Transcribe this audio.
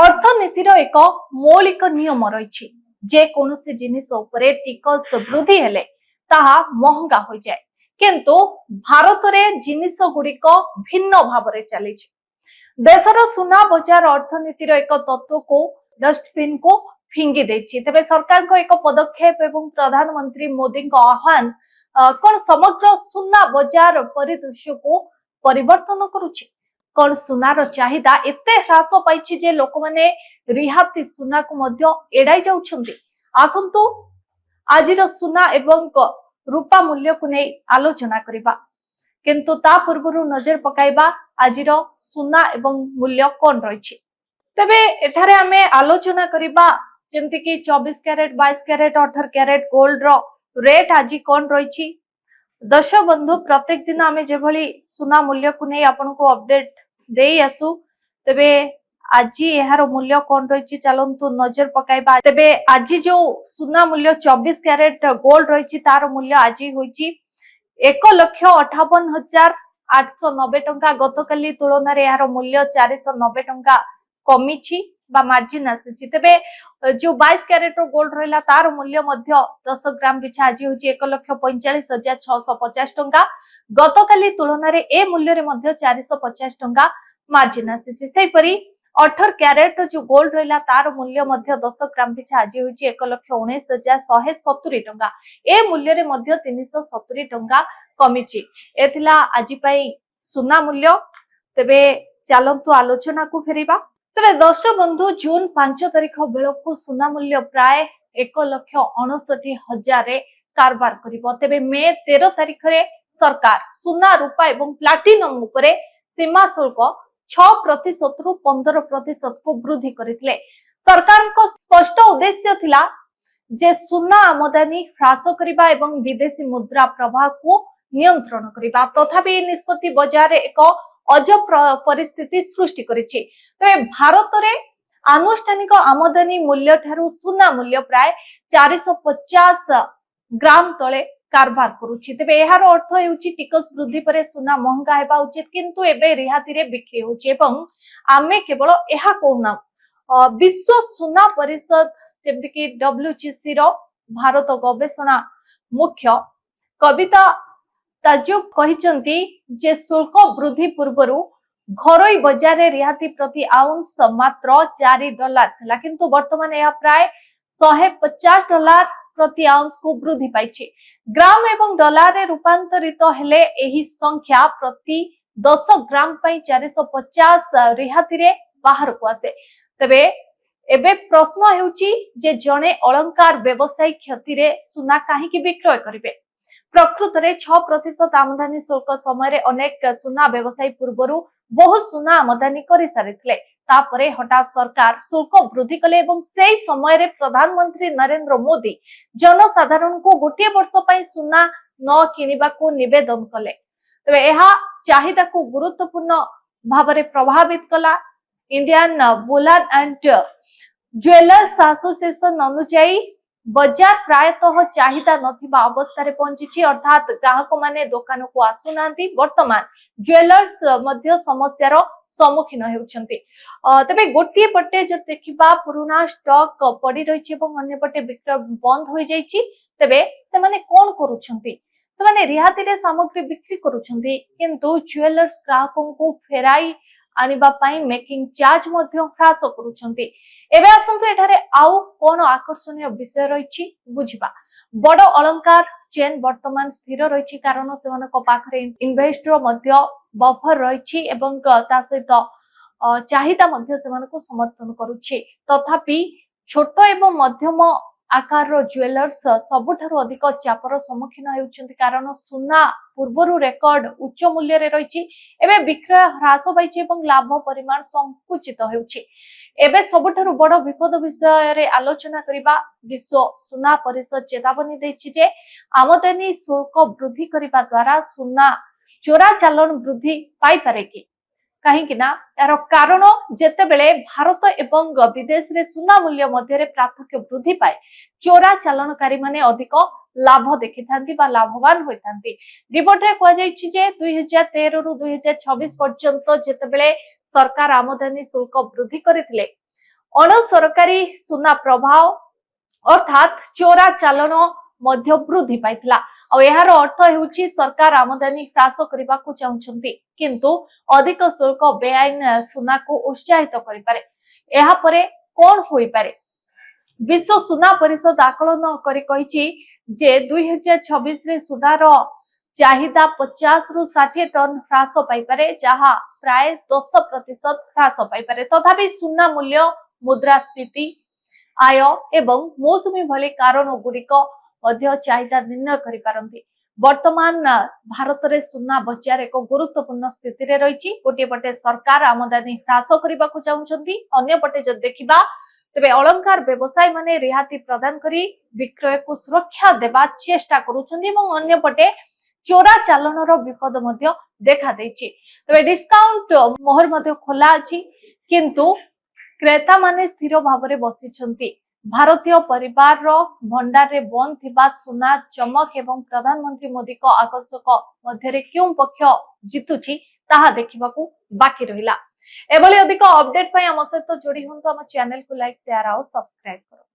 ଅର୍ଥନୀତିର ଏକ ମୌଳିକ ନିୟମ ରହିଛି ଯେ କୌଣସି ଜିନିଷ ଉପରେ ଟିକସ ବୃଦ୍ଧି ହେଲେ ତାହା ମହଙ୍ଗା ହୋଇଯାଏ, କିନ୍ତୁ ଭାରତରେ ଜିନିଷ ଗୁଡିକ ଭିନ୍ନ ଭାବରେ ଚାଲିଛି। ଦେଶର ସୁନା ବଜାର ଅର୍ଥନୀତିର ଏକ ତତ୍ତ୍ୱକୁ ଡଷ୍ଟବିନ୍ को ଫିଙ୍ଗି ଦେଇଛି। ତେବେ ସରକାରଙ୍କ ଏକ ପଦକ୍ଷେପ ଏବଂ ପ୍ରଧାନମନ୍ତ୍ରୀ ମୋଦିଙ୍କ ଆହ୍ୱାନ କଣ ସମଗ୍ର ସୁନା ବଜାର ପରିଦୃଶ୍ୟକୁ ପରିବର୍ତ୍ତନ କରୁଛି? कौन सुनार चाहिदा एते ह्रास पाइछि जे लोकमाने रिहाती सुना को मध्य एड़ाई जाउछन्ति। आसंतु आजिर सुना एवं रूपा मूल्य को नै आलोचना करिबा, किंतु ता पूर्वरु नजर पकाइबा आजिर सुना एवं मूल्य कोन रहिछि। तबे एठारे आमे आलोचना करिबा जेमति कि 24 कैरेट 22 कैरेट 18 कैरेट गोल्ड रो रेट आजि कोन रहिछि। दर्शक बंधु, प्रत्येक दिन आमे जेभली सुना मूल्य को नै आपन को अपडेट देई आसु, तबे आज यार मूल्य कौन रही चलतु नजर पकाइबा। तबे आज जो सुना मूल्य 24 कैरेट गोल्ड रही तार मूल्य आज होईची 1,58,890 टंका। गतकाली तुलन में यार मूल्य 490 टंका कमी बा मार्जिन आसी। तबे जो 22 कैरेट गोल्ड रहा तार मूल्य 10 ग्राम पिछा आज होची 1,45,650 टंका। गतकाली तुलन में ए मूल्य रे 450 टंका मार्जिन आसी। 18 कैरेट जो गोल्ड रहा तार मूल्य 10 ग्राम पिछा आज होची 1,19,170 टंका। ए मूल्य रे 370 टंका कमी। एथिला आज पई सुना मूल्य। तबे चलंतु आलोचना को फेरिबा। तबे दर्शक बंधु, जून 5 तारिख बेलकु सुना मूल्य प्राय 1,59,000 कारबार करिबो। तबे मे 13 तारिख रे सरकार सुना रूपा एवं प्लाटिनम उपरे सीमा शुल्क 6% रु 15% को वृद्धि करथिले। सरकार को स्पष्ट उद्देश्य थिला जे सुना आमदानी ह्रास करिबा एवं विदेशी मुद्रा प्रवाह को नियंत्रण करिबा। तथापि निष्पत्ति बाजार एक अजब परिस्थिति सृष्टि करिछि। तबे भारत रे आनुष्ठानिक आमदानी मूल्य ठारू सुना मूल्य प्राय 450 ग्राम तले कारबार करुछि। तबे एहार अर्थ हेउछि टिकस वृद्धि परे सुना महंगा हेबा उचित, किंतु एबे रिहाती रे बिक्री होछि। एवं आमे केवल एहा कहूना विश्व सुना परिषद जेमति कि WGC रो भारत गवेषणा मुख्य कविता ताजुक कहिसंती जे शुल्क वृद्धि पूर्वरु घरोई बाजार रे रिहाती प्रति आउंस मात्र $4 थिला, किंतु वर्तमान यह प्राय $150 प्रति आउंस को वृद्धि पाइछि। ग्राम एवं डॉलर रे रूपांतरित हेले एही संख्या प्रति 10 ग्राम पई 450 रिहाती रे बाहर को आसे। तबे एबे प्रश्न हेउची जे जणे अलंकार व्यवसायी क्षति रे सुना काहे कि विक्रय करिवे। प्रकृत रे 6% आमदानी शुल्क समय रे अनेक सुना व्यवसायी पूर्वरु बहुत सुना आमदानी करि सारिथिले। तापरे हठात सरकार शुल्क वृद्धि कले एवं सेही समय रे प्रधानमंत्री नरेंद्र मोदी जनसाधारण को गोटे वर्ष पई सुना न किनिबा को निवेदन कले। तबे एहा चाहिदा को गुरुत्वपूर्ण भाबरे प्रभावित कला। Indian Boolean and jewellers association अनुसार बाजार प्रायतः चाहिदा नथिबा अवस्था रे पहुंची, अर्थात ग्राहक माने दुकान को आसुनांती। वर्तमान ज्वेलर्स मध्य समस्यार सम्मुखीन हेउछंती। तबे गोटिए पटे जो देखिबा पुराना स्टॉक पड़ी रहिछि एवं अन्य पटे विक्रय बंद होई जाइछि। तबे से माने कोन करूछंती? से माने रिहाती रे सामग्री बिक्री करूछंती, किंतु ज्वेलर्स ग्राहकों को फेराई आनिबा पाई मेकिंग चार्ज मध्य ह्रास करूछंती। एबे आसंतु एठारे आउ कोन आकर्षणीय विषय रहिछि बुझिबा। बड़ अलंकार चेन वर्तमान स्थिर रहिछि, कारण सेमानक पाखरे इन्वेस्टर मध्य बफर रहिछि एवं ता सहित चाहिदा मध्य सेमानक समर्थन करूछि। तथापि छोट एवं मध्यम आकार ज्वेलर्स सबुठारु अधिक चापर सम्मुखीन हेउछंती, कारण सुना पूर्वरु रेकर्ड उच्च मूल्य रे रहिछि। एबे विक्रय ह्रास पाइछि एवं लाभ परिमाण संकुचित हेउछि। एबे सबुठारु बड़ विपद विषय रे आलोचना करिबा। विश्व सुना परिषद चेतावनी दैछि जे आमदानी शुल्क वृद्धि करिबा द्वारा सुना चोरा चालान वृद्धि पाई पारे कि। कहीं ना यार कारण जेतेबेले भारत एवं विदेश रे सुना मूल्य मध्य रे पार्थक्य वृद्धि पाए, चोरा चालानकारी माने अधिक ଲାଭ ଦେଖିଥାନ୍ତି ବା ଲାଭବାନ ହୋଇଥାନ୍ତି। ରିପୋର୍ଟରେ କୁହାଯାଇଛି ଯେ 2013 ରୁ 2026 ପର୍ଯ୍ୟନ୍ତ ଯେତେବେଳେ ସରକାର ଆମଦାନୀ ଶୁଳ୍କ ବୃଦ୍ଧି କରିଥିଲେ, ଅଣସରକାରୀ ସୁନା ପ୍ରବାହ ଅର୍ଥାତ୍ ଚୋରା ଚାଲାଣ ମଧ୍ୟ ବୃଦ୍ଧି ପାଇଥିଲା। ଆଉ ଏହାର ଅର୍ଥ ହେଉଛି ସରକାର ଆମଦାନୀ ହ୍ରାସ କରିବାକୁ ଚାହୁଁଛନ୍ତି, କିନ୍ତୁ ଅଧିକ ଶୁଳ୍କ ବେଆଇନ ସୁନାକୁ ଉତ୍ସାହିତ କରିପାରେ। ଏହାପରେ କଣ ହୋଇପାରେ? ବିଶ୍ୱ ସୁନା ପରିଷଦ ଆକଳନ କରି କହିଛି ଯେ 2026 ରେ ସୁନାର ଚାହିଦା 50 ରୁ 60 ଟନ ହ୍ରାସ ପାଇପାରେ, ଯାହା ପ୍ରାୟ 10% ହ୍ରାସ ପାଇପାରେ। ତଥାପି ସୁନା ମୂଲ୍ୟ, ମୁଦ୍ରାସ୍ଫୀତି, ଆୟ ଏବଂ ମୌସୁମୀ ଭଳି କାରଣ ଗୁଡିକ ମଧ୍ୟ ଚାହିଦା ନିର୍ଣ୍ଣୟ କରିପାରନ୍ତି। ବର୍ତ୍ତମାନ ଭାରତରେ ସୁନା ବଜାର ଏକ ଗୁରୁତ୍ୱପୂର୍ଣ୍ଣ ସ୍ଥିତିରେ ରହିଛି। ଗୋଟିଏ ପଟେ ସରକାର ଆମଦାନୀ ହ୍ରାସ କରିବାକୁ ଚାହୁଁଛନ୍ତି, ଅନ୍ୟପଟେ ଯଦି ଦେଖିବା ତେବେ ଅଳଙ୍କାର ବ୍ୟବସାୟୀ ମାନେ ରିହାତି ପ୍ରଦାନ କରି ବିକ୍ରୟକୁ ସୁରକ୍ଷା ଦେବା ଚେଷ୍ଟା କରୁଛନ୍ତି ଏବଂ ଅନ୍ୟପଟେ ଚୋରା ଚାଲାଣର ବିପଦ ମଧ୍ୟ ଦେଖାଦେଇଛି। ତେବେ ଡିସ୍କାଉଣ୍ଟ ମୋହର ମଧ୍ୟ ଖୋଲା ଅଛି, କିନ୍ତୁ କ୍ରେତା ମାନେ ସ୍ଥିର ଭାବରେ ବସିଛନ୍ତି। ଭାରତୀୟ ପରିବାରର ଭଣ୍ଡାରରେ ବନ୍ଦ ଥିବା ସୁନା ଚମକ ଏବଂ ପ୍ରଧାନମନ୍ତ୍ରୀ ମୋଦୀଙ୍କ ଆକର୍ଷକ ମଧ୍ୟରେ କେଉଁ ପକ୍ଷ ଜିତୁଛି ତାହା ଦେଖିବାକୁ ବାକି ରହିଲା। ଏଭଳି ଅଧିକ ଅପଡେଟ୍ ପାଇଁ ଆମ ସହିତ ଯୋଡ଼ି ହୁଅନ୍ତୁ। ଆମ ଚ୍ୟାନେଲକୁ ଲାଇକ୍, ସେୟାର ଆଉ ସବସ୍କ୍ରାଇବ କର।